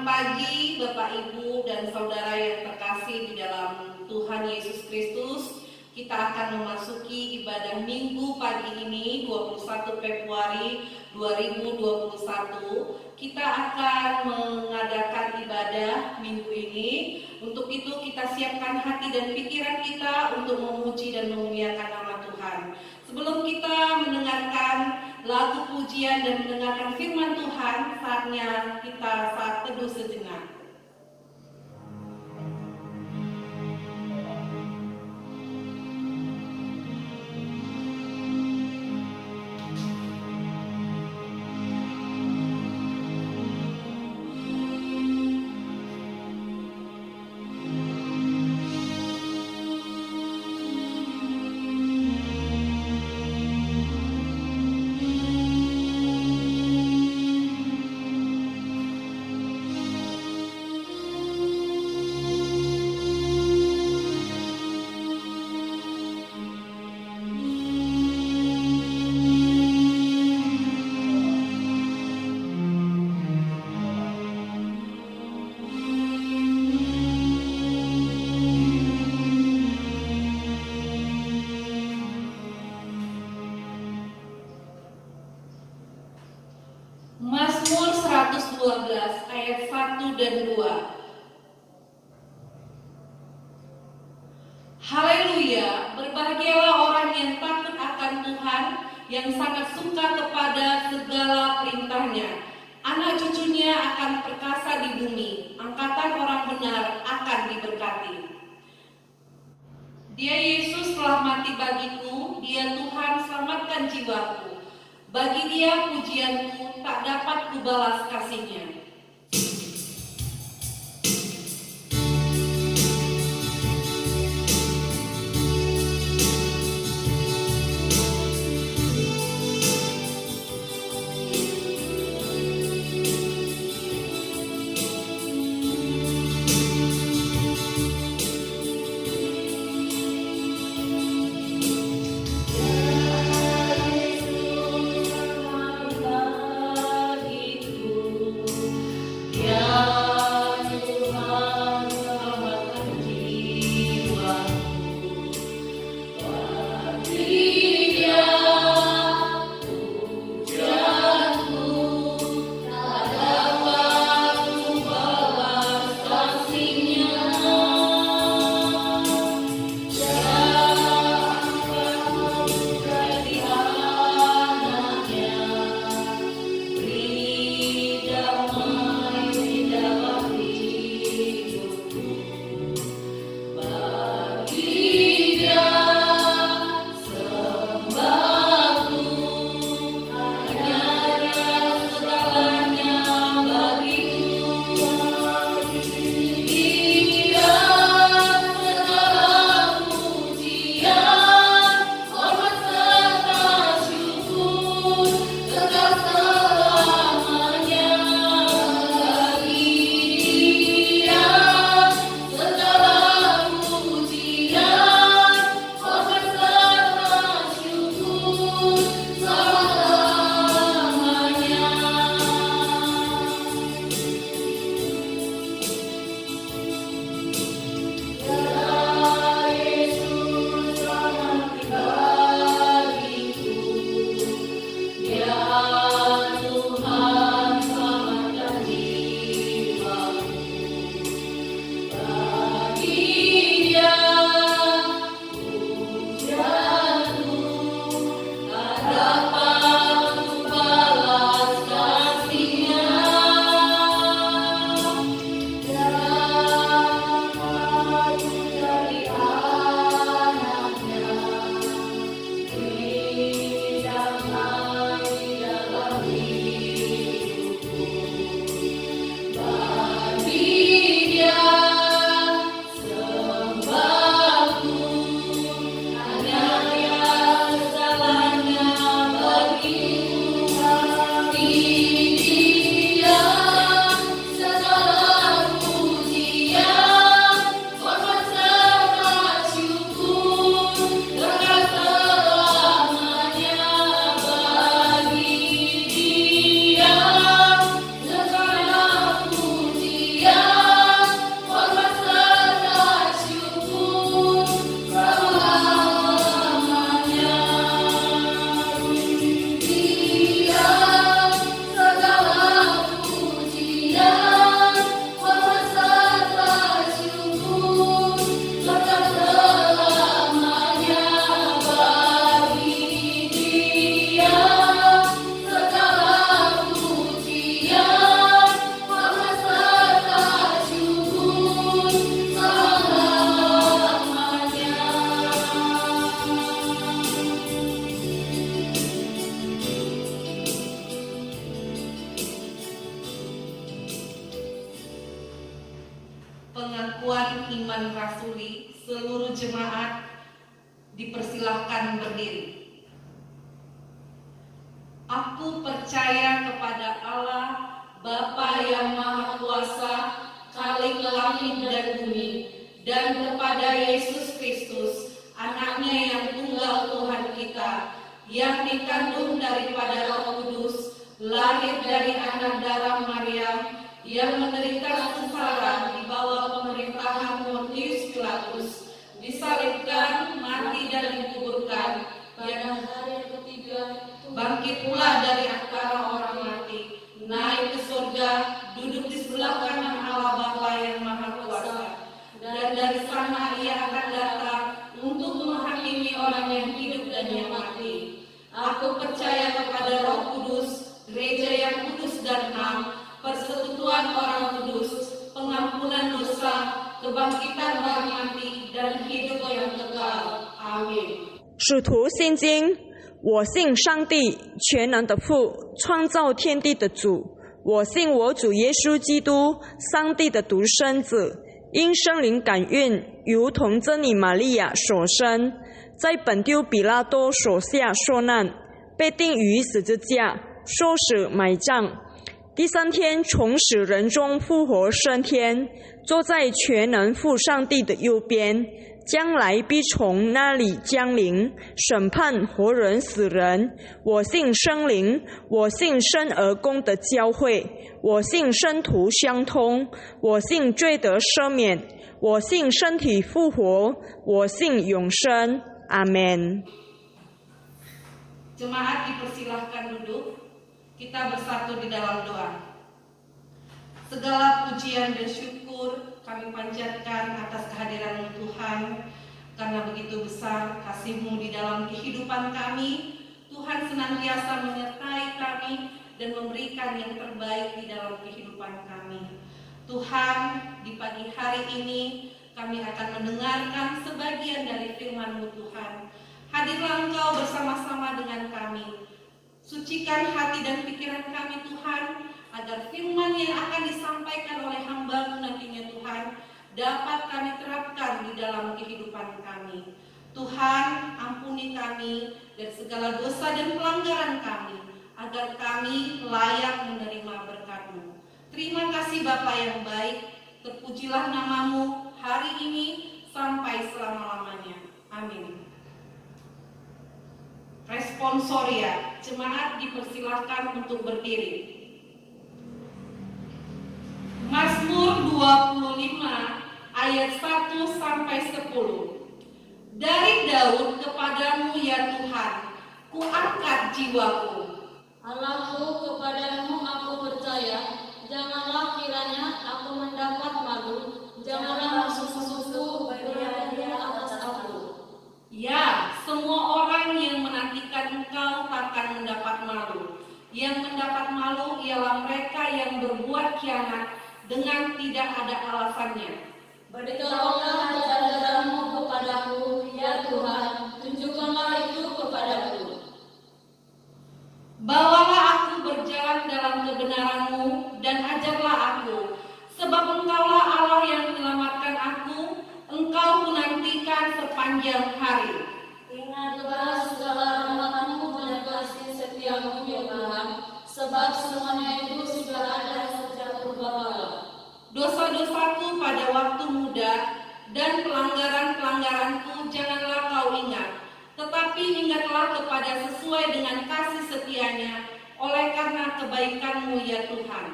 Selamat pagi Bapak Ibu dan Saudara yang terkasih di dalam Tuhan Yesus Kristus. Kita akan memasuki ibadah Minggu pagi ini 21 Februari 2021. Kita akan mengadakan ibadah minggu ini. Untuk itu kita siapkan hati dan pikiran kita untuk memuji dan memuliakan nama Tuhan. Sebelum kita mendengarkan lagu pujian dan mendengarkan firman Tuhan, saatnya kita saat teduh sejenak. Mazmur 112 ayat 1 dan 2. Haleluya, berbahagialah orang yang takut akan Tuhan, yang sangat suka kepada segala perintahnya. Anak cucunya akan perkasa di bumi, angkatan orang benar akan diberkati. Dia Yesus telah mati bagiku, Dia Tuhan selamatkan jiwaku. Bagi Dia pujianku tak dapat kubalas kasihnya. Yesus selamat bagiku. pengakuan iman rasuli, seluruh jemaat dipersilahkan berdiri. Aku percaya kepada Allah, Bapa yang Maha Kuasa, Khalik langit dan bumi, dan kepada Yesus Kristus, Anaknya yang tunggal Tuhan kita, yang dikandung daripada Roh Kudus, lahir dari anak darah Maryam, yang menderita sengsara di bawah pemerintahan Pontius Pilatus, disalibkan, mati dan dikuburkan, pada hari ketiga bangkit pula dari antara orang mati, naik ke surga, duduk di sebelah kanan Allah Bapa yang Maha Kuasa, dan dari sana Ia akan datang untuk menghakimi orang yang hidup dan yang mati. Aku percaya kepada Roh Kudus, gereja yang kudus dan am, persekutuan orang kudus, pengampunan dosa, kebangkitan orang mati, dan hidup yang kekal. Amin. 使徒信经，我信上帝，全能的父，创造天地的主。我信我主耶稣基督，上帝的独生子，因圣灵感孕，如同真理玛利亚所生，在本丢比拉多手下受难，被钉于十字架，受死埋葬。第三天从死人中复活升天，坐在全能父上帝的右边，将来必从那里降临，审判活人死人。我信圣灵，我信生而公的教会，我信圣徒相通，我信罪得赦免，我信身体复活，我信永生。阿们。 Jemaat dipersilahkan duduk. Kita bersatu di dalam doa. Segala pujian dan syukur kami panjatkan atas kehadiran Tuhan, karena begitu besar kasih-Mu di dalam kehidupan kami. Tuhan senantiasa menyertai kami dan memberikan yang terbaik di dalam kehidupan kami. Tuhan, di pagi hari ini kami akan mendengarkan sebagian dari firman-Mu Tuhan. Hadirlah Engkau bersama-sama dengan kami. Sucikan hati dan pikiran kami Tuhan, agar firman yang akan disampaikan oleh hamba-Mu nantinya Tuhan, dapat kami terapkan di dalam kehidupan kami. Tuhan, ampuni kami dari segala dosa dan pelanggaran kami, agar kami layak menerima berkat-Mu. Terima kasih Bapa yang baik, terpujilah nama-Mu hari ini sampai selama-lamanya. Amin. Responsoria, jemaat dipersilahkan untuk berdiri. Mazmur 25 ayat 1 sampai 10. Dari Daud kepadamu ya Tuhan, kuangkat jiwaku. Allahku, kepadamu aku percaya, janganlah kiranya aku mendapat malu, janganlah musuh-musuhku berhadiah atas aku. Ya, semua orang yang menantikan engkau takkan mendapat malu. Yang mendapat malu ialah mereka yang berbuat khianat dengan tidak ada alasannya. Beritahulah jalan-jalan-Mu kepadaku, ya Tuhan, tunjukkanlah itu kepadaku. Bawalah aku berjalan dalam kebenaran-Mu dan ajarlah aku, sebab Engkaulah Allah yang menyelamatkan aku. Engkau menantikan sepanjang hari. Ingatlah segala rahmat-Mu dan kasih setia-Mu ya Tuhan, sebab semuanya itu sudah ada sejak purbakala. Dosa-dosaku pada waktu muda dan pelanggaran-pelanggaranku janganlah kau ingat, tetapi ingatlah kepada sesuai dengan kasih setia-Nya, oleh karena kebaikan-Mu ya Tuhan.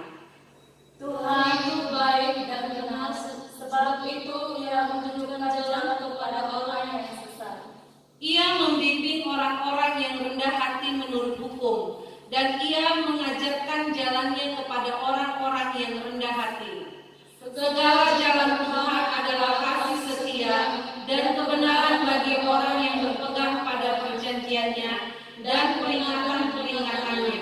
Tuhan itu baik dan benar, sebab itu Ia menunjukkan jalan kepada orang yang sesat. Ia membimbing orang-orang yang rendah hati menurut hukum, dan Ia mengajarkan jalannya kepada orang-orang yang rendah hati. Segala jalan Tuhan adalah kasih setia dan kebenaran bagi orang yang berpegang pada perjanjiannya dan peringatan-peringatannya.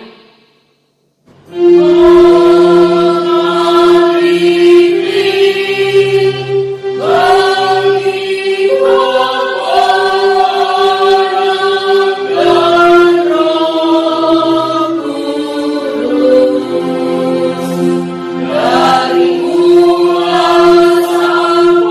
Dari mula sampai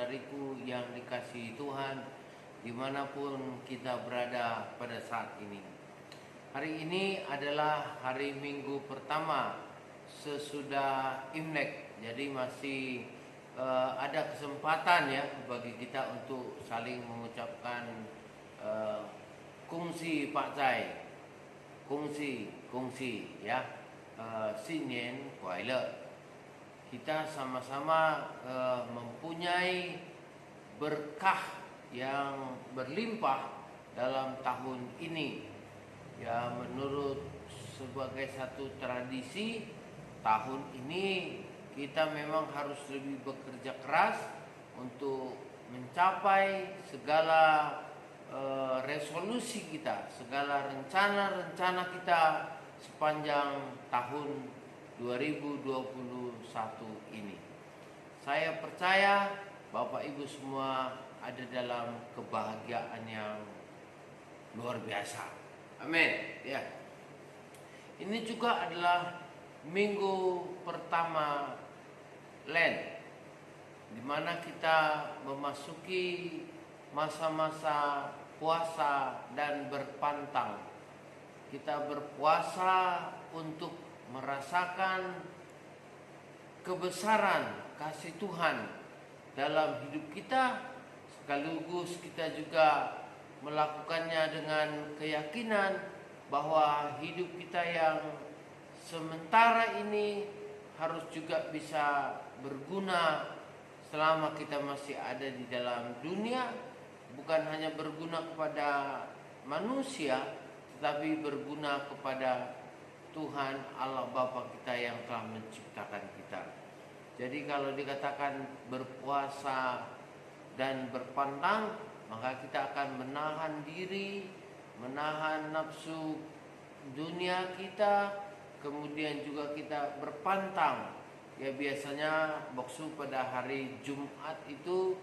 saudariku yang dikasihi Tuhan, dimanapun kita berada pada saat ini. Hari ini adalah hari Minggu pertama sesudah Imlek, jadi masih ada kesempatan ya bagi kita untuk saling mengucapkan kongsi Pak Zai, kongsi ya, Sinian Kuaile. Kita sama-sama mempunyai berkah yang berlimpah dalam tahun ini. Ya, menurut sebagai satu tradisi, tahun ini kita memang harus lebih bekerja keras untuk mencapai segala resolusi kita, segala rencana-rencana kita sepanjang tahun 2021 ini. Saya percaya Bapak Ibu semua ada dalam kebahagiaan yang luar biasa. Amin. Ya. Ini juga adalah minggu pertama Lent, di mana kita memasuki masa-masa puasa dan berpantang. Kita berpuasa untuk merasakan kebesaran kasih Tuhan dalam hidup kita, sekaligus kita juga melakukannya dengan keyakinan bahwa hidup kita yang sementara ini harus juga bisa berguna selama kita masih ada di dalam dunia, bukan hanya berguna kepada manusia, tetapi berguna kepada Tuhan Allah Bapa kita yang telah menciptakan kita. Jadi kalau dikatakan berpuasa dan berpantang, maka kita akan menahan diri, menahan nafsu dunia kita, kemudian juga kita berpantang. Ya, biasanya boksu pada hari Jumat itu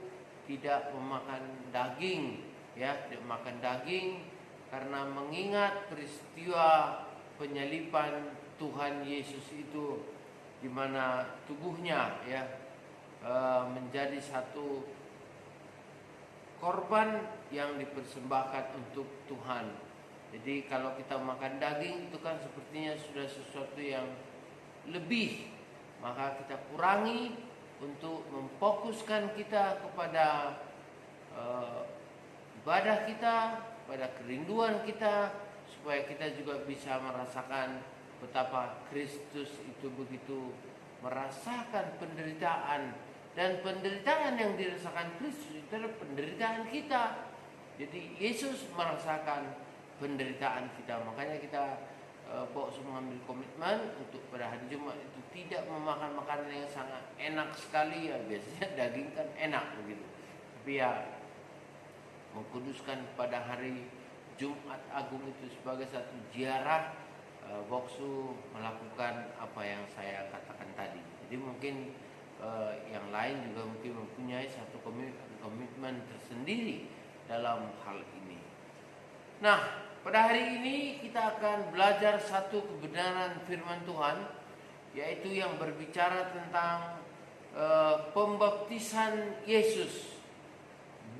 tidak memakan daging, ya, tidak makan daging karena mengingat peristiwa penyaliban Tuhan Yesus itu, di mana tubuhnya ya menjadi satu korban yang dipersembahkan untuk Tuhan. Jadi kalau kita makan daging itu kan sepertinya sudah sesuatu yang lebih, maka kita kurangi untuk memfokuskan kita kepada ibadah kita, pada kerinduan kita, supaya kita juga bisa merasakan betapa Kristus itu begitu merasakan penderitaan, dan penderitaan yang dirasakan Kristus itu adalah penderitaan kita. Jadi Yesus merasakan penderitaan kita, makanya kita Boksu mengambil komitmen untuk pada hari Jumat itu tidak memakan makanan yang sangat enak sekali ya, biasanya daging kan enak begitu, tapi ya mengkuduskan pada hari Jumat Agung itu sebagai satu ziarah. Boksu melakukan apa yang saya katakan tadi. Jadi mungkin yang lain juga mungkin mempunyai satu komitmen tersendiri dalam hal ini. Nah, pada hari ini kita akan belajar satu kebenaran firman Tuhan, yaitu yang berbicara tentang pembaptisan Yesus,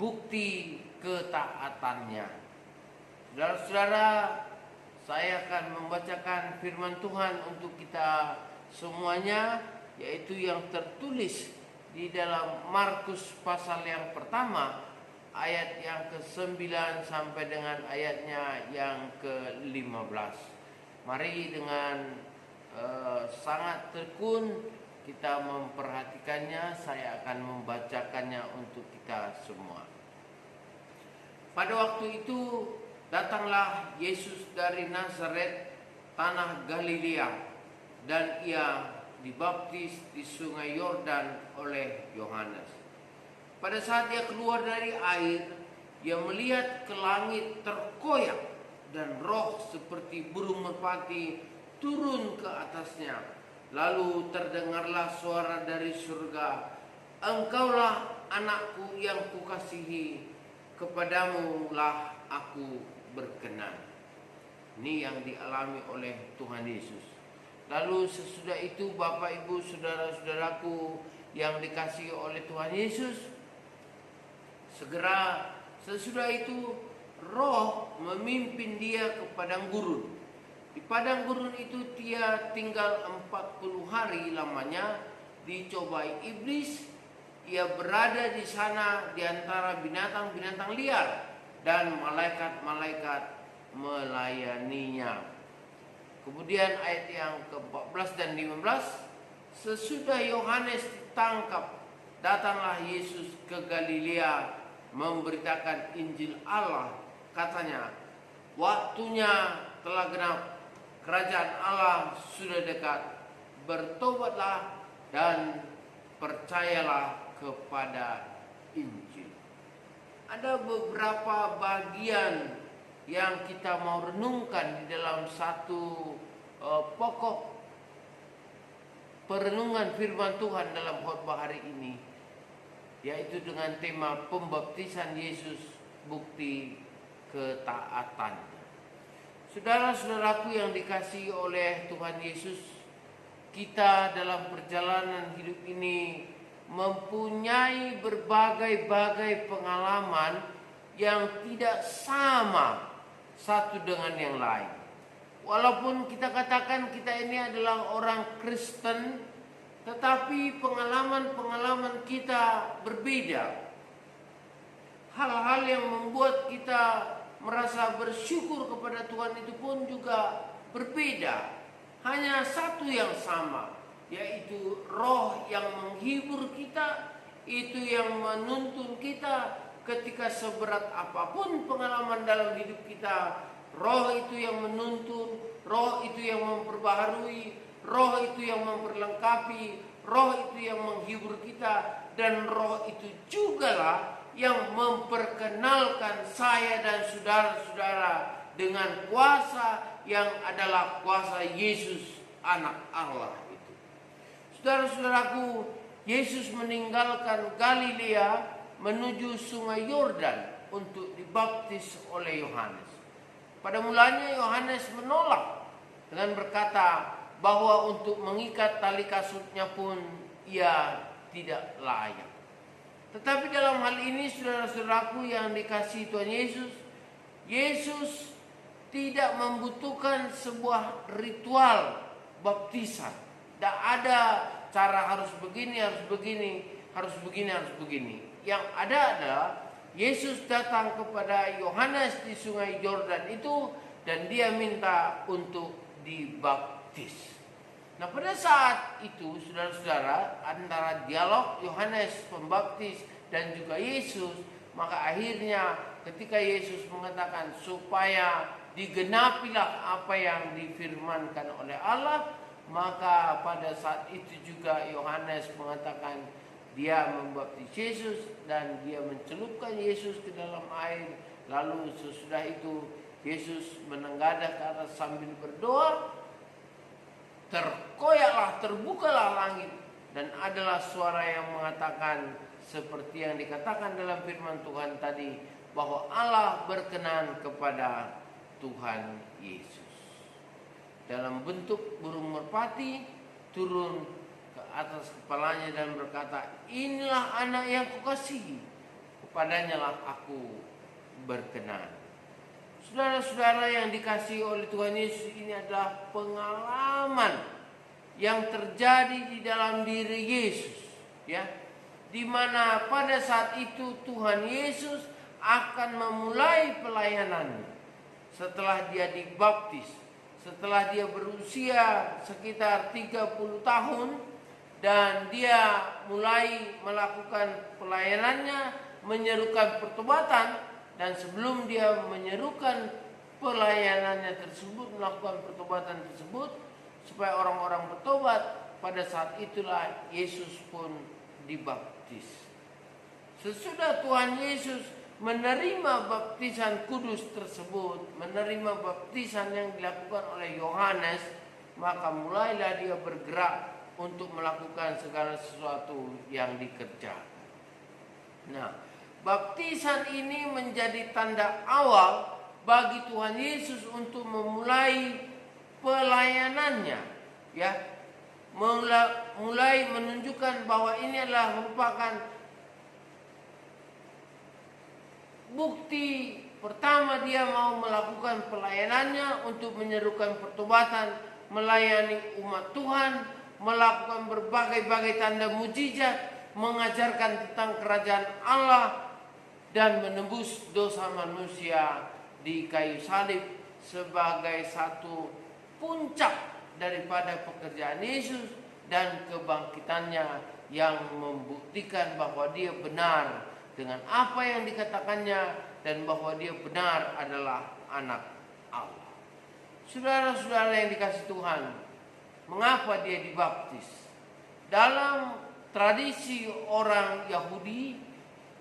bukti ketaatannya. Saudara-saudara, saya akan membacakan firman Tuhan untuk kita semuanya, yaitu yang tertulis di dalam Markus pasal yang pertama, ayat yang ke-9 sampai dengan ayatnya yang ke-15. Mari dengan sangat tekun kita memperhatikannya. Saya akan membacakannya untuk kita semua. Pada waktu itu datanglah Yesus dari Nazaret, tanah Galilea, dan ia dibaptis di sungai Yordan oleh Yohanes. Pada saat ia keluar dari air, ia melihat ke langit terkoyak dan roh seperti burung merpati turun ke atasnya. Lalu terdengarlah suara dari surga, "Engkaulah anakku yang kukasihi, kepadamu lah aku berkenan." Ini yang dialami oleh Tuhan Yesus. Lalu sesudah itu, Bapak Ibu, saudara-saudaraku yang dikasihi oleh Tuhan Yesus, Segera sesudah itu Roh memimpin dia ke padang gurun. Di padang gurun itu dia tinggal 40 hari lamanya, dicobai iblis. Ia berada di sana di antara binatang-binatang liar dan malaikat-malaikat melayaninya. Kemudian ayat yang ke-14 dan 15, sesudah Yohanes ditangkap, datanglah Yesus ke Galilea memberitakan Injil Allah. Katanya, waktunya telah genap, kerajaan Allah sudah dekat, bertobatlah dan percayalah kepada Injil. Ada beberapa bagian yang kita mau renungkan di dalam satu pokok perenungan firman Tuhan dalam khotbah hari ini, yaitu dengan tema pembaptisan Yesus, bukti ketaatan. Saudara-saudaraku yang dikasihi oleh Tuhan Yesus, kita dalam perjalanan hidup ini mempunyai berbagai-bagai pengalaman yang tidak sama satu dengan yang lain. Walaupun kita katakan kita ini adalah orang Kristen, tetapi pengalaman-pengalaman kita berbeda. Hal-hal yang membuat kita merasa bersyukur kepada Tuhan itu pun juga berbeda. Hanya satu yang sama, yaitu Roh yang menghibur kita, itu yang menuntun kita ketika seberat apapun pengalaman dalam hidup kita. Roh itu yang menuntun, Roh itu yang memperbaharui, Roh itu yang memperlengkapi, Roh itu yang menghibur kita, dan Roh itu jugalah yang memperkenalkan saya dan saudara-saudara dengan kuasa yang adalah kuasa Yesus anak Allah itu. Saudara-saudaraku, Yesus meninggalkan Galilea menuju sungai Yordan untuk dibaptis oleh Yohanes. Pada mulanya Yohanes menolak dengan berkata bahwa untuk mengikat tali kasutnya pun ia tidak layak. Tetapi dalam hal ini saudara-saudaraku yang dikasihi Tuhan Yesus, Yesus tidak membutuhkan sebuah ritual baptisan. Tidak ada cara harus begini, harus begini, harus begini, harus begini. Yang ada adalah Yesus datang kepada Yohanes di sungai Yordan itu dan dia minta untuk dibaptis. Nah, pada saat itu saudara-saudara, antara dialog Yohanes Pembaptis dan juga Yesus, maka akhirnya ketika Yesus mengatakan supaya digenapilah apa yang difirmankan oleh Allah, maka pada saat itu juga Yohanes mengatakan dia membaptis Yesus dan dia mencelupkan Yesus ke dalam air. Lalu sesudah itu Yesus menengadah ke atas sambil berdoa. Terkoyaklah, terbukalah langit, dan adalah suara yang mengatakan seperti yang dikatakan dalam firman Tuhan tadi, bahwa Allah berkenan kepada Tuhan Yesus. Dalam bentuk burung merpati turun ke atas kepalanya dan berkata, inilah anak yang kukasihi, kepadanya lah aku berkenan. Saudara-saudara yang dikasihi oleh Tuhan Yesus, ini adalah pengalaman yang terjadi di dalam diri Yesus, ya, di mana pada saat itu Tuhan Yesus akan memulai pelayanannya setelah dia dibaptis, setelah dia berusia sekitar 30 tahun dan dia mulai melakukan pelayanannya, menyerukan pertobatan. Dan sebelum dia menyerukan pelayanannya tersebut, melakukan pertobatan tersebut supaya orang-orang bertobat, pada saat itulah Yesus pun dibaptis. Sesudah Tuhan Yesus menerima baptisan kudus tersebut, menerima baptisan yang dilakukan oleh Yohanes, maka mulailah dia bergerak untuk melakukan segala sesuatu yang dikerjakan. Nah, baptisan ini menjadi tanda awal bagi Tuhan Yesus untuk memulai pelayanannya, ya. Mulai menunjukkan bahwa ini adalah merupakan bukti pertama dia mau melakukan pelayanannya untuk menyerukan pertobatan, melayani umat Tuhan, melakukan berbagai-bagai tanda mujizat, mengajarkan tentang kerajaan Allah, dan menembus dosa manusia di kayu salib sebagai satu puncak daripada pekerjaan Yesus dan kebangkitannya yang membuktikan bahwa dia benar dengan apa yang dikatakannya dan bahwa dia benar adalah anak Allah. Saudara-saudara yang dikasihi Tuhan, mengapa dia dibaptis? Dalam tradisi orang Yahudi,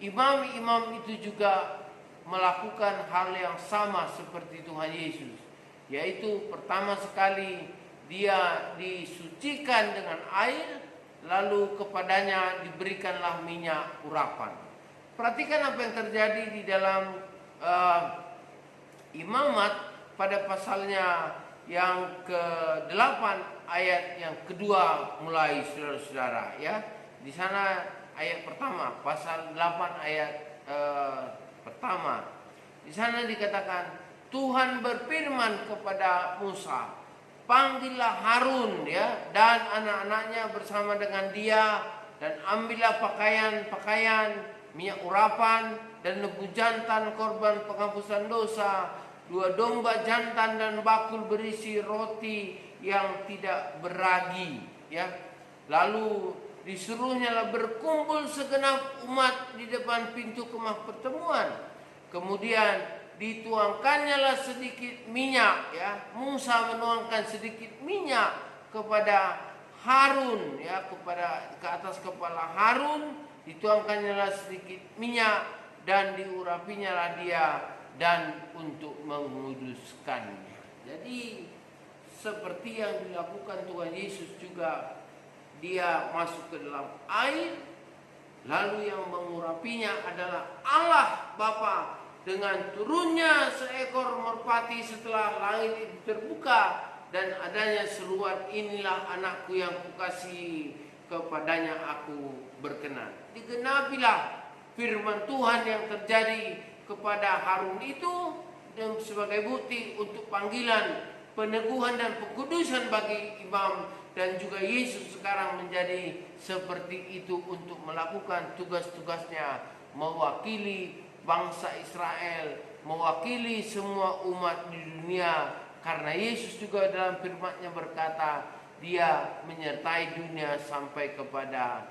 imam-imam itu juga melakukan hal yang sama seperti Tuhan Yesus, yaitu pertama sekali dia disucikan dengan air, lalu kepadanya diberikanlah minyak urapan. Perhatikan apa yang terjadi di dalam Imamat pada pasalnya yang ke-8 ayat yang kedua mulai, saudara-saudara, ya. Di sana ayat pertama, pasal 8 ayat pertama. Di sana dikatakan, Tuhan berfirman kepada Musa, panggillah Harun, ya, dan anak-anaknya bersama dengan dia, dan ambillah pakaian minyak urapan dan lembu jantan korban penghapusan dosa, 2 domba jantan dan bakul berisi roti yang tidak beragi, ya. Lalu disuruhnyalah berkumpul segenap umat di depan pintu kemah pertemuan. Kemudian dituangkannyalah sedikit minyak, ya. Musa menuangkan sedikit minyak kepada Harun, ya, ke atas kepala Harun. Dituangkannyalah sedikit minyak dan diurapinyalah dia dan untuk menguduskannya. Jadi seperti yang dilakukan Tuhan Yesus juga, dia masuk ke dalam air, lalu yang mengurapinya adalah Allah Bapa dengan turunnya seekor merpati setelah langit itu terbuka dan adanya seruan, inilah anakku yang kukasihi, kepadanya aku berkenan. Digenapilah firman Tuhan yang terjadi kepada Harun itu dan sebagai bukti untuk panggilan, peneguhan dan pekudusan bagi imam, dan juga Yesus sekarang menjadi seperti itu untuk melakukan tugas-tugasnya, mewakili bangsa Israel, mewakili semua umat di dunia, karena Yesus juga dalam firman-Nya berkata, dia menyertai dunia sampai kepada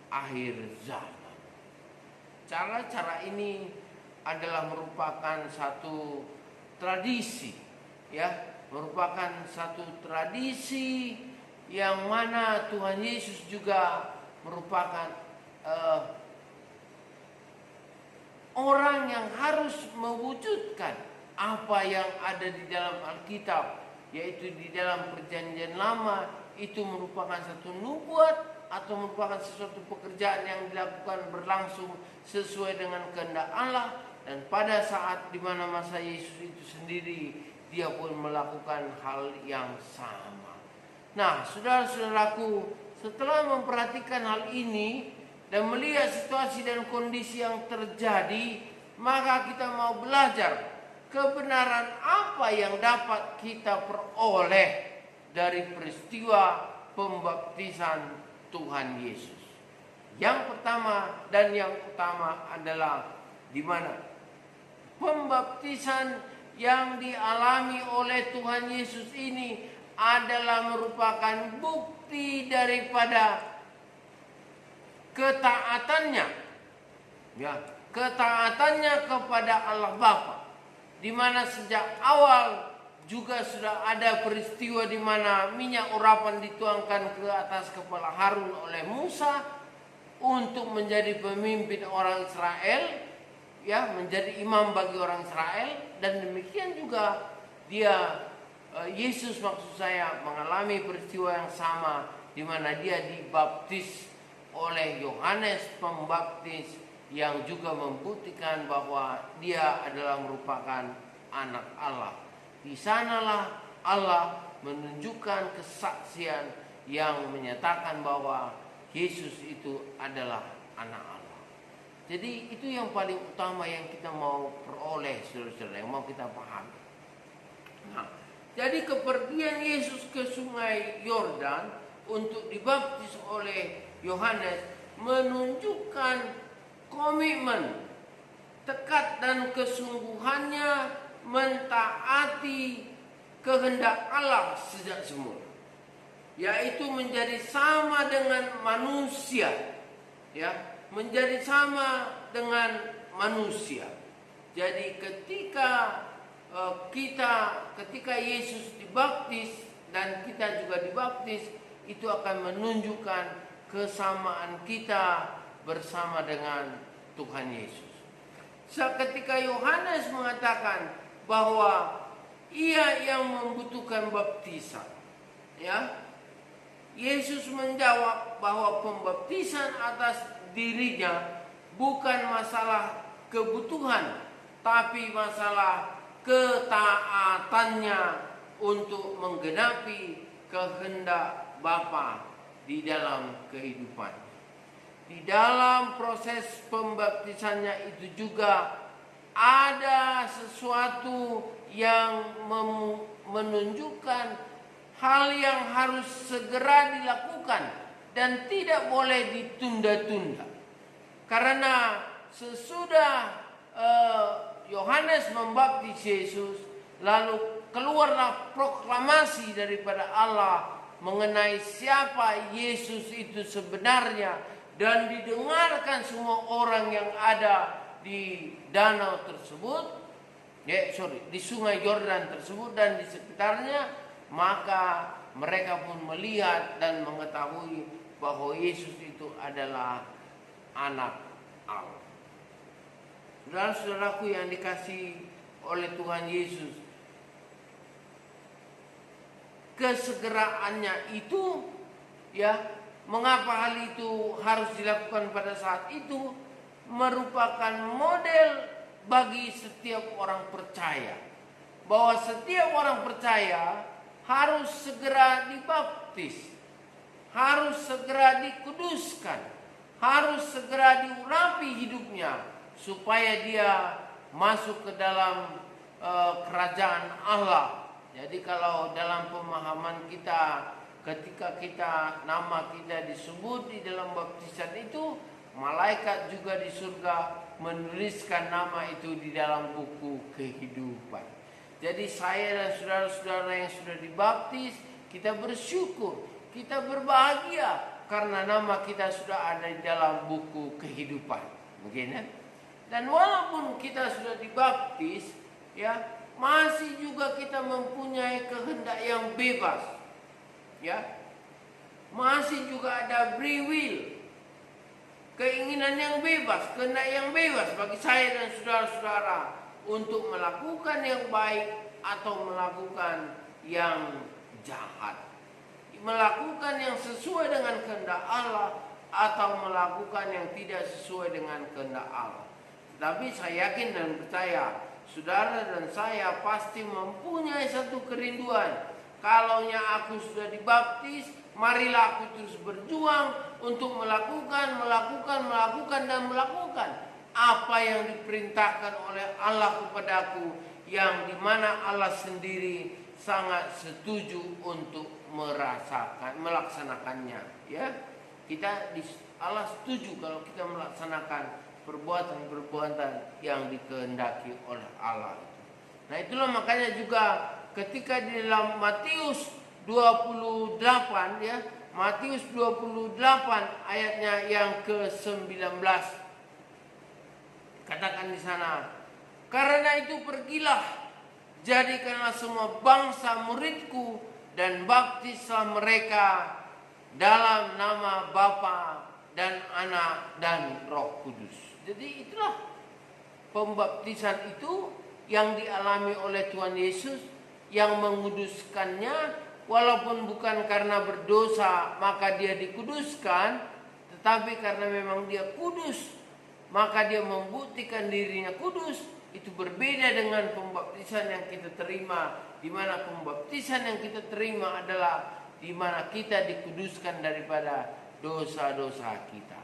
akhir zaman. Cara-cara ini adalah merupakan satu tradisi, ya, merupakan satu tradisi yang mana Tuhan Yesus juga merupakan orang yang harus mewujudkan apa yang ada di dalam Alkitab, yaitu di dalam Perjanjian Lama itu merupakan satu nubuat atau merupakan sesuatu pekerjaan yang dilakukan berlangsung sesuai dengan kehendak Allah, dan pada saat di mana masa Yesus itu sendiri dia pun melakukan hal yang sama. Nah, saudara-saudaraku, setelah memperhatikan hal ini dan melihat situasi dan kondisi yang terjadi, maka kita mau belajar kebenaran apa yang dapat kita peroleh dari peristiwa pembaptisan Tuhan Yesus. Yang pertama dan yang utama adalah di mana pembaptisan yang dialami oleh Tuhan Yesus ini adalah merupakan bukti daripada ketaatannya, ya, ketaatannya kepada Allah Bapa, di mana sejak awal juga sudah ada peristiwa di mana minyak urapan dituangkan ke atas kepala Harun oleh Musa untuk menjadi pemimpin orang Israel, ya, menjadi imam bagi orang Israel, dan demikian juga dia Yesus, maksud saya, mengalami peristiwa yang sama di mana dia dibaptis oleh Yohanes Pembaptis yang juga membuktikan bahwa dia adalah merupakan anak Allah. Di sanalah Allah menunjukkan kesaksian yang menyatakan bahwa Yesus itu adalah anak Allah. Jadi itu yang paling utama yang kita mau peroleh, saudara-saudara, yang mau kita pahami. Nah, jadi kepergian Yesus ke sungai Yordan untuk dibaptis oleh Yohanes menunjukkan komitmen, tekad dan kesungguhannya mentaati kehendak Allah sejak semula, yaitu menjadi sama dengan manusia, ya, menjadi sama dengan manusia. Jadi ketika Yesus dibaptis dan kita juga dibaptis, itu akan menunjukkan kesamaan kita bersama dengan Tuhan Yesus. Ketika Yohanes mengatakan bahwa ia yang membutuhkan baptisan, ya, Yesus menjawab bahwa pembaptisan atas dirinya bukan masalah kebutuhan, tapi masalah ketaatannya untuk menggenapi kehendak Bapa di dalam kehidupan. Di dalam proses pembaptisannya itu juga ada sesuatu yang menunjukkan hal yang harus segera dilakukan dan tidak boleh ditunda-tunda. Karena sesudah Yohanes membaptis Yesus, lalu keluarlah proklamasi daripada Allah mengenai siapa Yesus itu sebenarnya, dan didengarkan semua orang yang ada di danau tersebut, di sungai Yordan tersebut dan di sekitarnya. Maka mereka pun melihat dan mengetahui bahwa Yesus itu adalah anak Allah. Saudara-saudaraku yang dikasihi oleh Tuhan Yesus, kesegeraannya itu, ya, mengapa hal itu harus dilakukan pada saat itu, merupakan model bagi setiap orang percaya, bahwa setiap orang percaya harus segera dibaptis, harus segera dikuduskan, harus segera diurapi hidupnya supaya dia masuk ke dalam kerajaan Allah. Jadi kalau dalam pemahaman kita, ketika nama kita disebut di dalam baptisan itu, malaikat juga di surga menuliskan nama itu di dalam buku kehidupan. Jadi saya dan saudara-saudara yang sudah dibaptis, kita bersyukur, kita berbahagia karena nama kita sudah ada di dalam buku kehidupan. Begini. Dan walaupun kita sudah dibaptis, ya, masih juga kita mempunyai kehendak yang bebas. Ya. Masih juga ada free will. Keinginan yang bebas, kehendak yang bebas bagi saya dan saudara-saudara untuk melakukan yang baik atau melakukan yang jahat, melakukan yang sesuai dengan kehendak Allah atau melakukan yang tidak sesuai dengan kehendak Allah. Tapi saya yakin dan percaya saudara dan saya pasti mempunyai satu kerinduan. Kalaunya aku sudah dibaptis, marilah aku terus berjuang untuk melakukan apa yang diperintahkan oleh Allah kepadaku, yang dimana Allah sendiri sangat setuju untuk melaksanakannya. Ya, Allah setuju kalau kita melaksanakan perbuatan-perbuatan yang dikehendaki oleh Allah. Nah, itulah makanya juga ketika di dalam Matius 28, ya, Matius 28 ayatnya yang ke-19. Katakan di sana, karena itu pergilah, jadikanlah semua bangsa muridku dan baptislah mereka dalam nama Bapa dan Anak dan Roh Kudus. Jadi itulah pembaptisan itu yang dialami oleh Tuhan Yesus, yang menguduskannya, walaupun bukan karena berdosa maka dia dikuduskan, tetapi karena memang dia kudus maka dia membuktikan dirinya kudus. Itu berbeda dengan pembaptisan yang kita terima, di mana pembaptisan yang kita terima adalah di mana kita dikuduskan daripada dosa-dosa kita.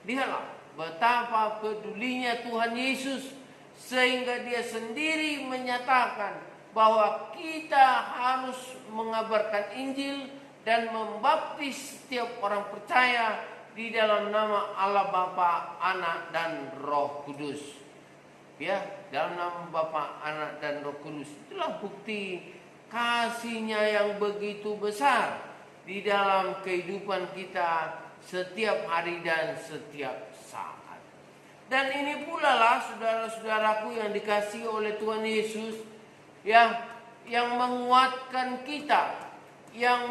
Lihatlah betapa pedulinya Tuhan Yesus, sehingga dia sendiri menyatakan bahwa kita harus mengabarkan Injil dan membaptis setiap orang percaya di dalam nama Allah Bapa, Anak dan Roh Kudus. Ya, dalam nama Bapa, Anak dan Roh Kudus. Itulah bukti kasihnya yang begitu besar di dalam kehidupan kita setiap hari dan setiap saat. Dan ini pula lah saudara-saudaraku yang dikasihi oleh Tuhan Yesus, yang menguatkan kita, yang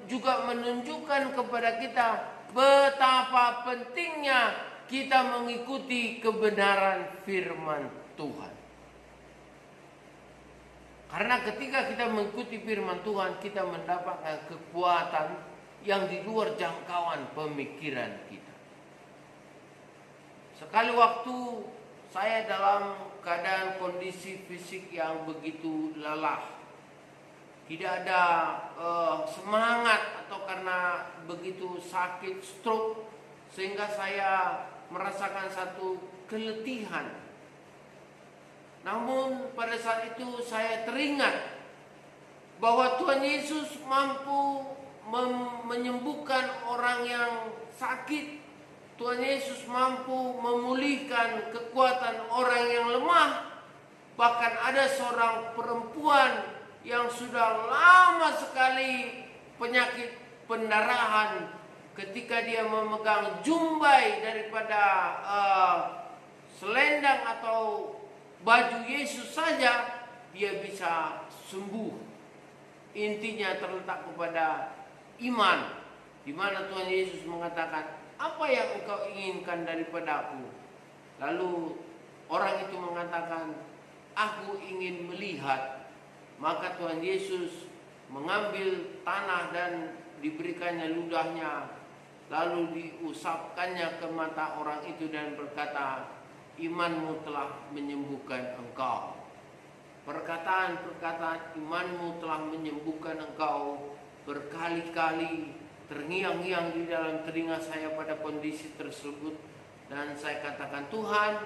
juga menunjukkan kepada kita betapa pentingnya kita mengikuti kebenaran firman Tuhan. Karena ketika kita mengikuti firman Tuhan, kita mendapatkan kekuatan yang di luar jangkauan pemikiran kita. Sekali waktu saya dalam keadaan kondisi fisik yang begitu lelah, tidak ada semangat, atau karena begitu sakit stroke sehingga saya merasakan satu keletihan. Namun pada saat itu saya teringat bahwa Tuhan Yesus mampu menyembuhkan orang yang sakit. Tuhan Yesus mampu memulihkan kekuatan orang yang lemah. Bahkan ada seorang perempuan yang sudah lama sekali penyakit pendarahan, ketika dia memegang jumbai daripada selendang atau baju Yesus saja, dia bisa sembuh. Intinya terletak kepada iman, di mana Tuhan Yesus mengatakan, apa yang engkau inginkan daripadaku? Lalu orang itu mengatakan, aku ingin melihat. Maka Tuhan Yesus mengambil tanah dan diberikannya ludahnya, lalu diusapkannya ke mata orang itu dan berkata, imanmu telah menyembuhkan engkau. Perkataan-perkataan imanmu telah menyembuhkan engkau berkali-kali terngiang-ngiang di dalam telinga saya pada kondisi tersebut. Dan saya katakan, Tuhan,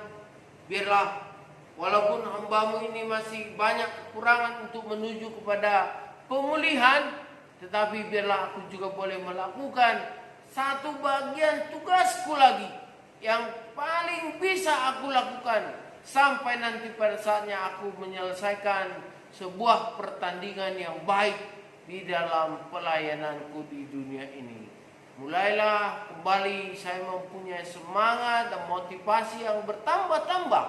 biarlah walaupun hambamu ini masih banyak kekurangan untuk menuju kepada pemulihan, tetapi biarlah aku juga boleh melakukan satu bagian tugasku lagi yang paling bisa aku lakukan sampai nanti pada saatnya aku menyelesaikan sebuah pertandingan yang baik di dalam pelayananku di dunia ini. Mulailah kembali saya mempunyai semangat dan motivasi yang bertambah-tambah,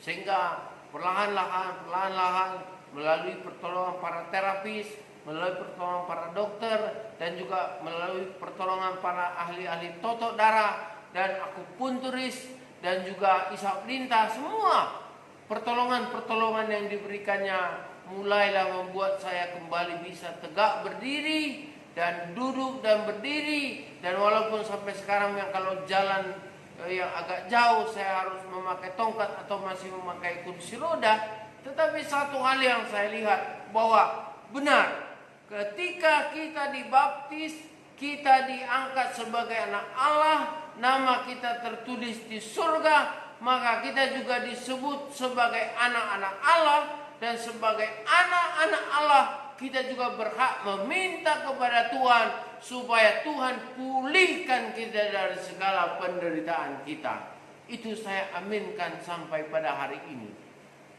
sehingga perlahan-lahan melalui pertolongan para terapis, melalui pertolongan para dokter, dan juga melalui pertolongan para ahli-ahli totok darah dan akupunturis dan juga isap lintah, semua pertolongan-pertolongan yang diberikannya mulailah membuat saya kembali bisa tegak berdiri dan duduk dan berdiri. Dan walaupun sampai sekarang yang kalau jalan yang agak jauh saya harus memakai tongkat atau masih memakai kursi roda, tetapi satu hal yang saya lihat bahwa benar, ketika kita dibaptis, kita diangkat sebagai anak Allah, nama kita tertulis di surga, maka kita juga disebut sebagai anak-anak Allah. Dan sebagai anak-anak Allah, kita juga berhak meminta kepada Tuhan supaya Tuhan pulihkan kita dari segala penderitaan kita. Itu saya aminkan sampai pada hari ini.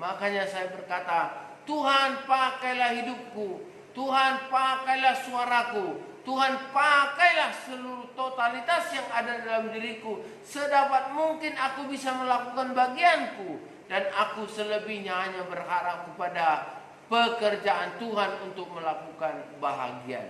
Makanya saya berkata, Tuhan pakailah hidupku, Tuhan pakailah suaraku, Tuhan pakailah seluruh totalitas yang ada dalam diriku, sedapat mungkin aku bisa melakukan bagianku, dan aku selebihnya hanya berharap kepada pekerjaan Tuhan untuk melakukan bahagian.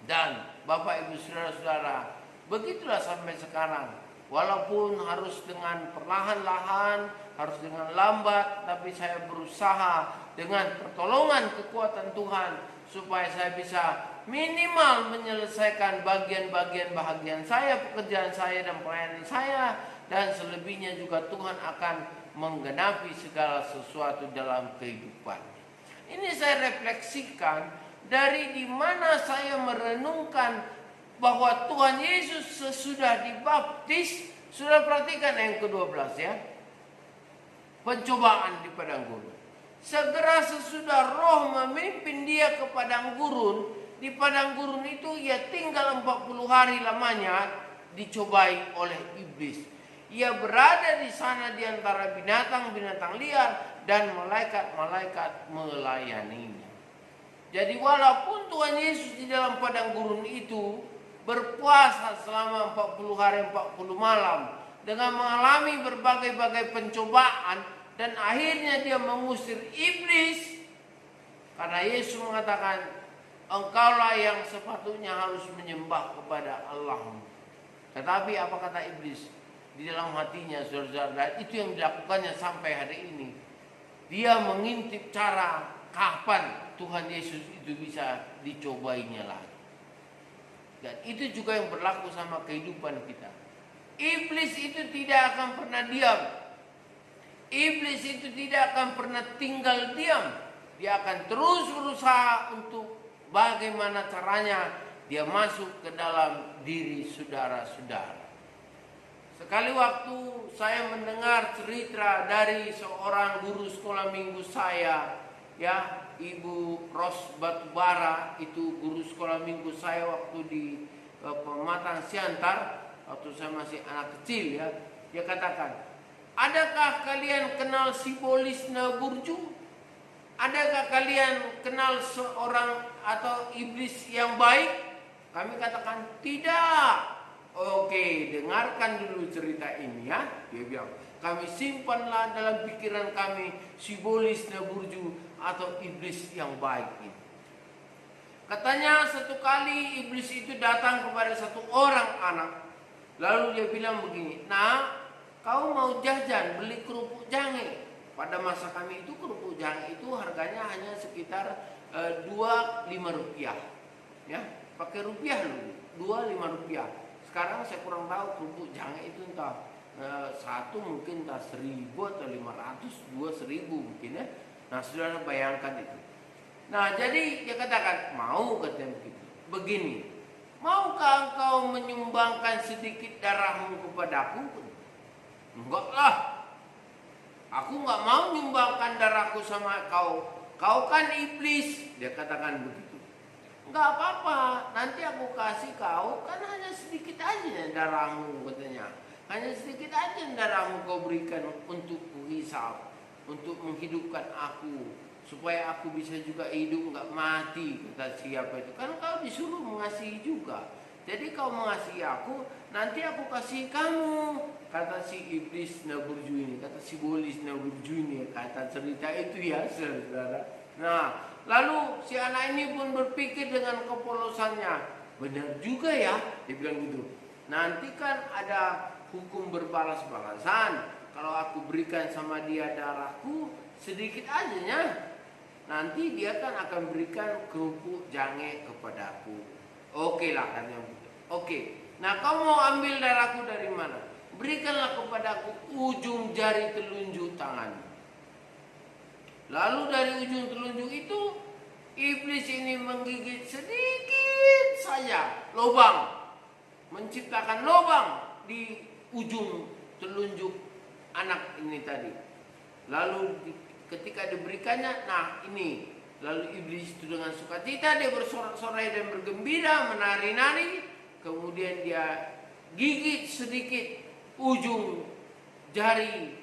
Dan Bapak Ibu Saudara-saudara, begitulah sampai sekarang. Walaupun harus dengan perlahan-lahan, harus dengan lambat, tapi saya berusaha dengan pertolongan kekuatan Tuhan supaya saya bisa minimal menyelesaikan bagian-bagian bahagian saya, pekerjaan saya dan pelayanan saya, dan selebihnya juga Tuhan akan menggenapi segala sesuatu dalam kehidupan. Ini saya refleksikan dari di mana saya merenungkan bahwa Tuhan Yesus sesudah dibaptis, sudah perhatikan yang ke-12 ya. Pencobaan di padang gurun. Segera sesudah Roh memimpin dia ke padang gurun, di padang gurun itu ia tinggal 40 hari lamanya dicobai oleh iblis. Ia berada di sana di antara binatang-binatang liar dan malaikat-malaikat melayaninya. Jadi walaupun Tuhan Yesus di dalam padang gurun itu berpuasa selama 40 hari 40 malam dengan mengalami berbagai-bagai pencobaan, dan akhirnya dia mengusir iblis, karena Yesus mengatakan, engkaulah yang sepatutnya harus menyembah kepada Allahmu. Tetapi apa kata iblis di dalam hatinya, saudara-saudara, itu yang dilakukannya sampai hari ini. Dia mengintip cara kapan Tuhan Yesus itu bisa dicobainya lagi. Dan itu juga yang berlaku sama kehidupan kita. Iblis itu tidak akan pernah diam. Iblis itu tidak akan pernah tinggal diam. Dia akan terus berusaha untuk bagaimana caranya dia masuk ke dalam diri saudara-saudara. Sekali waktu saya mendengar cerita dari seorang guru sekolah minggu saya, ya, Ibu Ros Batubara, itu guru sekolah minggu saya waktu di Pematang Siantar, waktu saya masih anak kecil ya. Dia katakan, adakah kalian kenal Sibolis Naburju? Adakah kalian kenal seorang atau iblis yang baik? Kami katakan tidak. Oke, dengarkan dulu cerita ini ya. Dia bilang, kami simpanlah dalam pikiran kami Sibolis Naburju atau iblis yang baik ini. Katanya satu kali iblis itu datang kepada satu orang anak. Lalu dia bilang begini, nah, kau mau jajan beli kerupuk jange. Pada masa kami itu kerupuk jange itu harganya hanya sekitar 2,5 rupiah. Ya, pakai rupiah dulu, 2,5 rupiah. Sekarang saya kurang tahu kerupuk jange itu entah satu mungkin entah 1.000 atau 500, 2.000 mungkin ya. Nah, saudara bayangkan itu. Nah, jadi dia katakan, mau katanya begitu. Begini, maukah engkau menyumbangkan sedikit darahmu kepadaku? Enggak lah. Aku enggak mau menyumbangkan darahku sama kau. Kau kan iblis. Dia katakan begitu. Enggak apa-apa, nanti aku kasih kau, kan hanya sedikit aja darahmu katanya. Hanya sedikit aja darahmu kau berikan untuk kuhisap, untuk menghidupkan aku, supaya aku bisa juga hidup enggak mati. Kata siapa itu? Kan kau disuruh mengasihi juga. Jadi kau mengasihi aku, nanti aku kasih kamu. Kata si iblis Naburju ini, kata si Sibolis Naburju ini, kata cerita itu ya saudara. Nah, lalu si anak ini pun berpikir dengan kepolosannya, benar juga ya, dia bilang gitu. Nanti kan ada hukum berbalas-balasan. Kalau aku berikan sama dia darahku sedikit aja ya, nanti dia kan akan berikan kerupuk jange kepadaku. Oke lah katanya begitu. Oke. Nah, kau mau ambil darahku dari mana? Berikanlah kepadaku ujung jari telunjuk tanganmu. Lalu dari ujung telunjuk itu iblis ini menggigit sedikit saja lubang, menciptakan lubang di ujung telunjuk anak ini tadi. Lalu ketika diberikannya, nah ini, lalu iblis itu dengan sukacita dia bersorak-sorai dan bergembira, menari-nari. Kemudian dia gigit sedikit ujung jari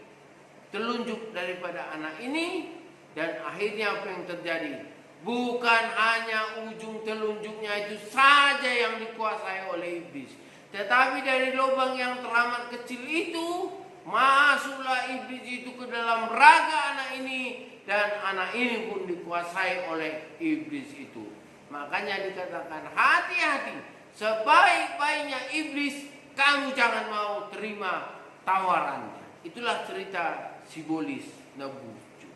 telunjuk daripada anak ini, dan akhirnya apa yang terjadi? Bukan hanya ujung telunjuknya itu saja yang dikuasai oleh iblis, tetapi dari lubang yang teramat kecil itu masuklah iblis itu ke dalam raga anak ini, dan anak ini pun dikuasai oleh iblis itu. Makanya dikatakan hati-hati, sebaik-baiknya iblis kamu jangan mau terima tawarannya. Itulah cerita Sibolis Naburju.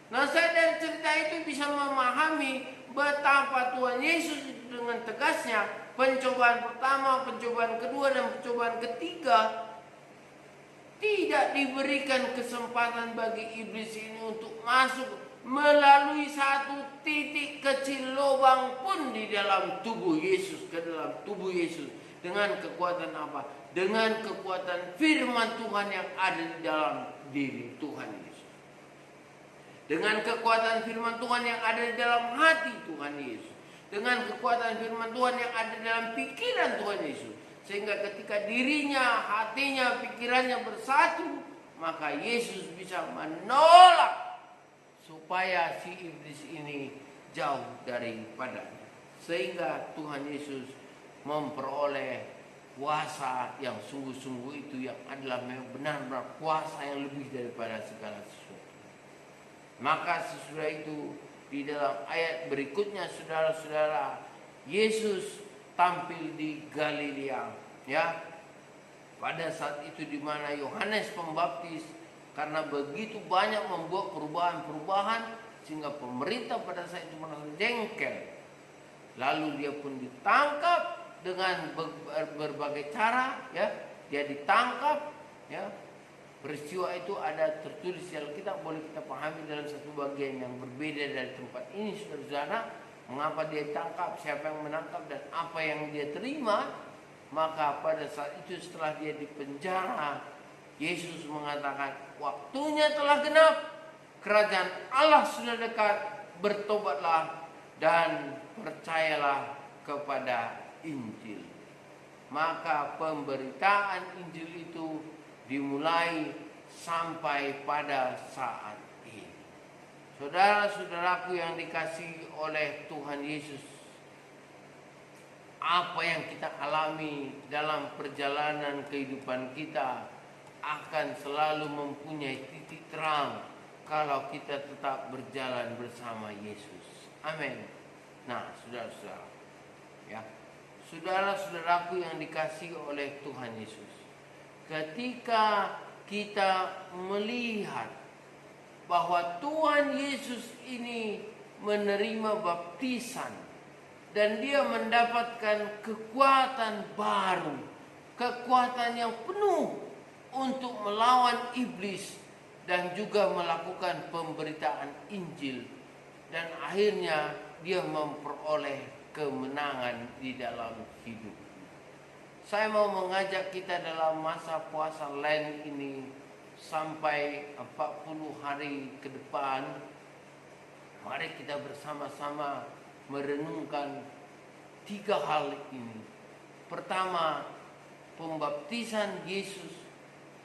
Nah, saya dari cerita itu bisa memahami betapa Tuhan Yesus itu dengan tegasnya pencobaan pertama, pencobaan kedua, dan pencobaan ketiga tidak diberikan kesempatan bagi iblis ini untuk masuk melalui satu titik kecil lubang pun di dalam tubuh Yesus, ke dalam tubuh Yesus. Dengan kekuatan apa? Dengan kekuatan firman Tuhan yang ada di dalam diri Tuhan Yesus. Dengan kekuatan firman Tuhan yang ada di dalam hati Tuhan Yesus. Dengan kekuatan firman Tuhan yang ada di dalam pikiran Tuhan Yesus. Sehingga ketika dirinya, hatinya, pikirannya bersatu, maka Yesus bisa menolak supaya si iblis ini jauh daripadanya. Sehingga Tuhan Yesus memperoleh kuasa yang sungguh-sungguh itu, yang adalah benar-benar kuasa yang lebih daripada segala sesuatu. Maka sesudah itu di dalam ayat berikutnya, saudara-saudara, Yesus tampil di Galilea, ya. Pada saat itu di mana Yohanes Pembaptis karena begitu banyak membuat perubahan-perubahan sehingga pemerintah pada saat itu merasa jengkel. Lalu dia pun ditangkap dengan berbagai cara, ya. Dia ditangkap, ya. Peristiwa itu ada tertulis di Alkitab, boleh kita pahami dalam satu bagian yang berbeda dari tempat ini, saudara-saudara. Mengapa dia ditangkap, siapa yang menangkap, dan apa yang dia terima. Maka pada saat itu setelah dia dipenjara, Yesus mengatakan, waktunya telah genap, kerajaan Allah sudah dekat, bertobatlah dan percayalah kepada Injil. Maka pemberitaan Injil itu dimulai sampai pada saat ini. Saudara-saudaraku yang dikasihi oleh Tuhan Yesus, apa yang kita alami dalam perjalanan kehidupan kita akan selalu mempunyai titik terang kalau kita tetap berjalan bersama Yesus. Amin. Nah, saudara-saudara, ya, saudara-saudaraku yang dikasihi oleh Tuhan Yesus, ketika kita melihat bahwa Tuhan Yesus ini menerima baptisan dan dia mendapatkan kekuatan baru, kekuatan yang penuh untuk melawan iblis dan juga melakukan pemberitaan Injil, dan akhirnya dia memperoleh kemenangan di dalam hidup. Saya mau mengajak kita dalam masa puasa Lent ini sampai 40 hari ke depan. Mari kita bersama-sama merenungkan 3 hal ini. Pertama, pembaptisan Yesus.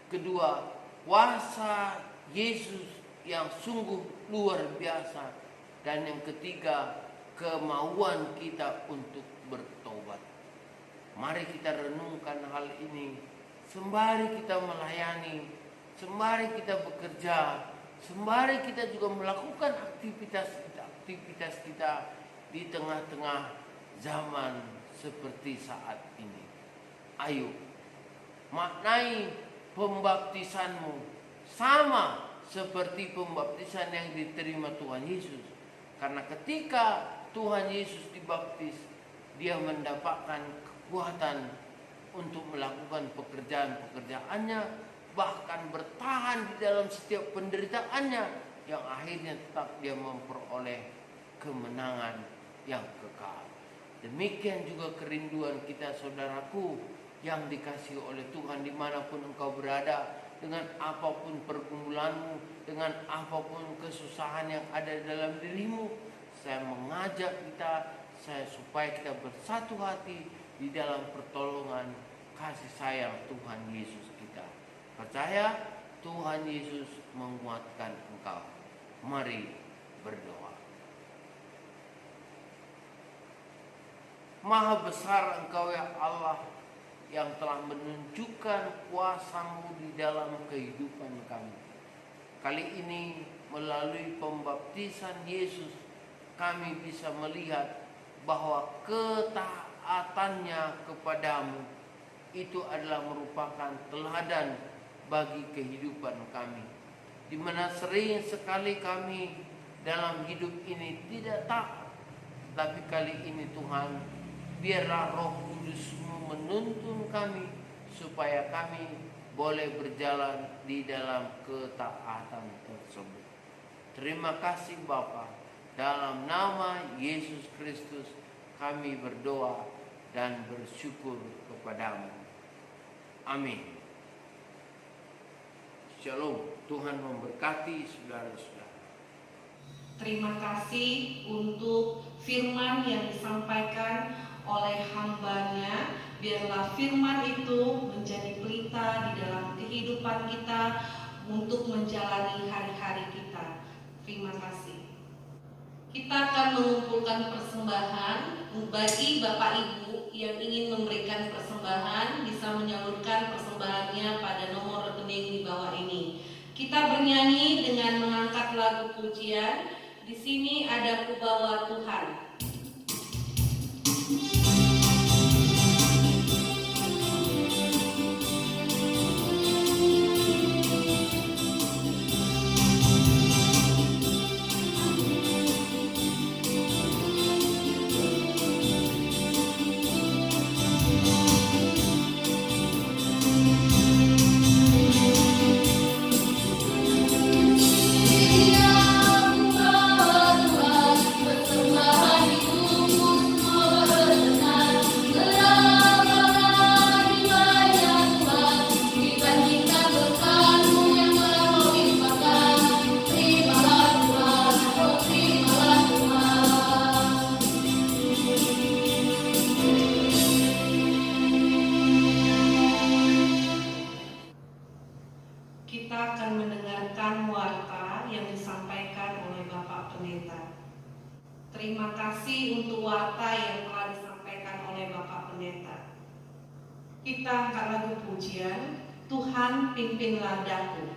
Kedua, kuasa Yesus yang sungguh luar biasa. Dan yang ketiga, kemauan kita untuk bertobat. Mari kita renungkan hal ini sembari kita melayani, sembari kita bekerja, sembari kita juga melakukan aktivitas kita di tengah-tengah zaman seperti saat ini. Ayo, maknai pembaptisanmu sama seperti pembaptisan yang diterima Tuhan Yesus. Karena ketika Tuhan Yesus dibaptis, dia mendapatkan kekuatan untuk melakukan pekerjaan-pekerjaannya, bahkan bertahan di dalam setiap penderitaannya, yang akhirnya tetap dia memperoleh kemenangan yang kekal. Demikian juga kerinduan kita, saudaraku yang dikasihi oleh Tuhan, dimanapun engkau berada, dengan apapun pergumulanmu, dengan apapun kesusahan yang ada dalam dirimu. Saya mengajak kita supaya kita bersatu hati di dalam pertolongan kasih sayang Tuhan Yesus kita. Percaya Tuhan Yesus menguatkan engkau. Mari berdoa. Maha besar engkau ya Allah, yang telah menunjukkan kuasa-Mu di dalam kehidupan kami. Kali ini melalui pembaptisan Yesus, kami bisa melihat bahwa ketaatannya kepadamu itu adalah merupakan teladan bagi kehidupan kami. Di mana sering sekali kami dalam hidup ini tidak taat. Tapi kali ini Tuhan, biarlah Roh Kudus-Mu menuntun kami supaya kami boleh berjalan di dalam ketaatan tersebut. Terima kasih Bapa. Dalam nama Yesus Kristus kami berdoa dan bersyukur kepadamu. Amin. Shalom. Tuhan memberkati saudara-saudara. Terima kasih untuk firman yang disampaikan oleh hamba-Nya. Biarlah firman itu menjadi pelita di dalam kehidupan kita untuk menjalani hari-hari kita. Terima kasih. Kita akan mengumpulkan persembahan. Bagi Bapak Ibu yang ingin memberikan persembahan, bisa menyalurkan persembahannya pada nomor rekening di bawah ini. Kita bernyanyi dengan mengangkat lagu pujian. Di sini ada Ku Bawa Tuhan. Kita akan mendengarkan warta yang disampaikan oleh Bapak Pendeta. Terima kasih untuk warta yang telah disampaikan oleh Bapak Pendeta. Kita angkat lagu pujian, Tuhan pimpinlah daku.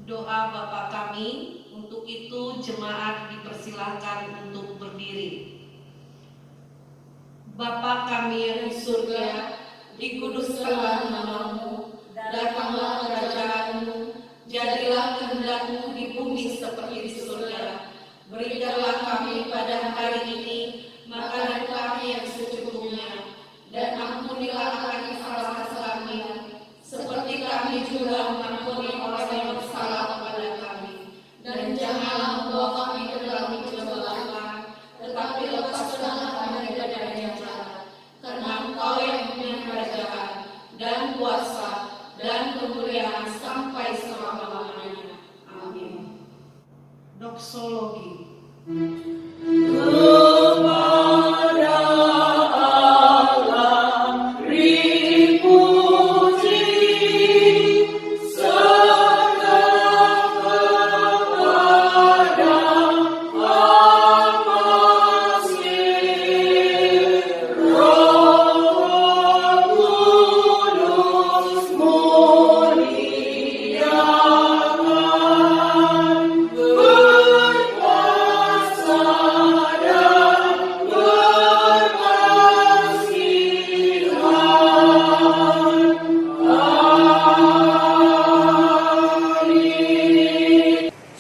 Doa Bapa kami, untuk itu jemaat dipersilahkan untuk berdiri. Bapa kami yang di surga, dikuduskanlah nama-Mu, datanglah kerajaan-Mu, jadilah kehendak-Mu di bumi seperti di surga. Berikanlah kami pada hari ini makanan kami yang secukupnya, dan ampunilah akan kesalahan kami, seperti kami juga mengampuni orang yang bersalah kepada kami. Dan janganlah membawa kami ke dalam pencobaan, tetapi lepaskanlah kami dari yang jahat. Karena Engkau yang punya kerajaan dan kuasa dan kemuliaan sampai selama-lamanya. Amin. Doksologi.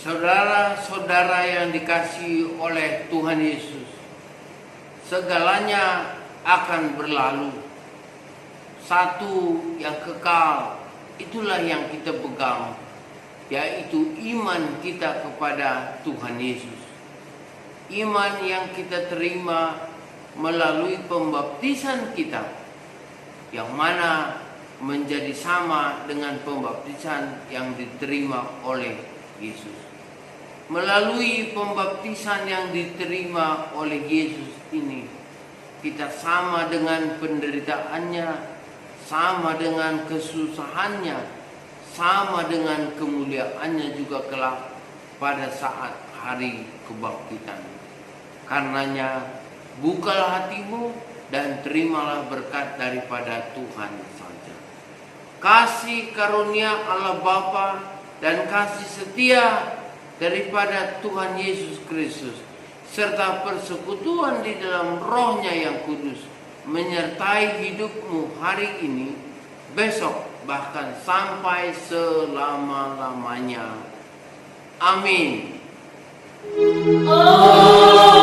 Saudara-saudara yang dikasihi oleh Tuhan Yesus, segalanya akan berlalu. Satu yang kekal, itulah yang kita pegang, yaitu iman kita kepada Tuhan Yesus. Iman yang kita terima melalui pembaptisan kita, yang mana menjadi sama dengan pembaptisan yang diterima oleh Yesus. Melalui pembaptisan yang diterima oleh Yesus ini, kita sama dengan penderitaannya, sama dengan kesusahannya, sama dengan kemuliaannya juga kelak pada saat hari kebangkitan. Karenanya, bukalah hatimu dan terimalah berkat daripada Tuhan saja. Kasih karunia Allah Bapa dan kasih setia daripada Tuhan Yesus Kristus serta persekutuan di dalam Roh-Nya yang kudus menyertai hidupmu hari ini, besok, bahkan sampai selama-lamanya. Amin. Oh